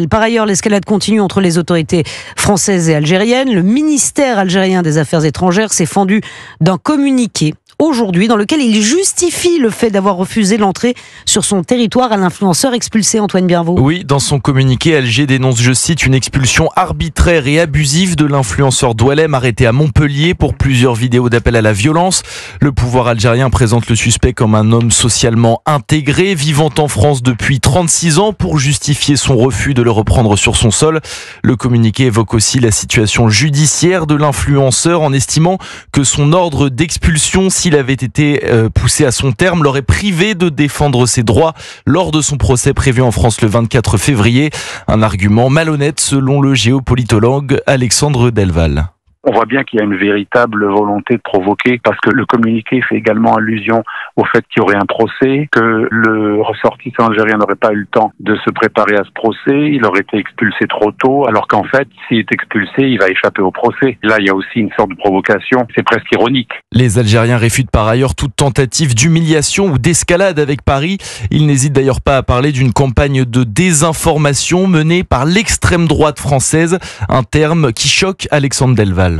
Par ailleurs, l'escalade continue entre les autorités françaises et algériennes. Le ministère algérien des Affaires étrangères s'est fendu d'un communiqué aujourd'hui dans lequel il justifie le fait d'avoir refusé l'entrée sur son territoire à l'influenceur expulsé, Antoine Bienvaux. Oui, dans son communiqué, Alger dénonce, je cite, une expulsion arbitraire et abusive de l'influenceur Doualem arrêté à Montpellier pour plusieurs vidéos d'appel à la violence. Le pouvoir algérien présente le suspect comme un homme socialement intégré, vivant en France depuis 36 ans pour justifier son refus de le reprendre sur son sol. Le communiqué évoque aussi la situation judiciaire de l'influenceur en estimant que son ordre d'expulsion, s'il avait été poussé à son terme, l'aurait privé de défendre ses droits lors de son procès prévu en France le 24 février. Un argument malhonnête selon le géopolitologue Alexandre Delval. On voit bien qu'il y a une véritable volonté de provoquer parce que le communiqué fait également allusion au fait qu'il y aurait un procès, que le ressortissant algérien n'aurait pas eu le temps de se préparer à ce procès, il aurait été expulsé trop tôt, alors qu'en fait, s'il est expulsé, il va échapper au procès. Là, il y a aussi une sorte de provocation, c'est presque ironique. Les Algériens réfutent par ailleurs toute tentative d'humiliation ou d'escalade avec Paris. Ils n'hésitent d'ailleurs pas à parler d'une campagne de désinformation menée par l'extrême droite française, un terme qui choque Alexandre Delval.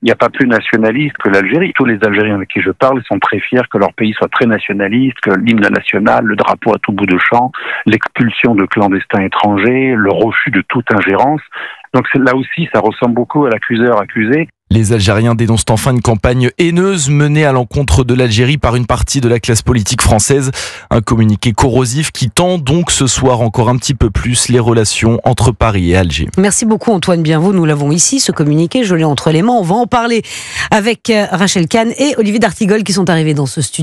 Il n'y a pas plus nationaliste que l'Algérie. Tous les Algériens avec qui je parle sont très fiers que leur pays soit très nationaliste, que l'hymne national, le drapeau à tout bout de champ, l'expulsion de clandestins étrangers, le refus de toute ingérence. Donc là aussi, ça ressemble beaucoup à l'accuseur-accusé. Les Algériens dénoncent enfin une campagne haineuse menée à l'encontre de l'Algérie par une partie de la classe politique française. Un communiqué corrosif qui tend donc ce soir encore un petit peu plus les relations entre Paris et Alger. Merci beaucoup Antoine Bienvaux, nous l'avons ici, ce communiqué, je l'ai entre les mains. On va en parler avec Rachel Kahn et Olivier d'Artigol qui sont arrivés dans ce studio.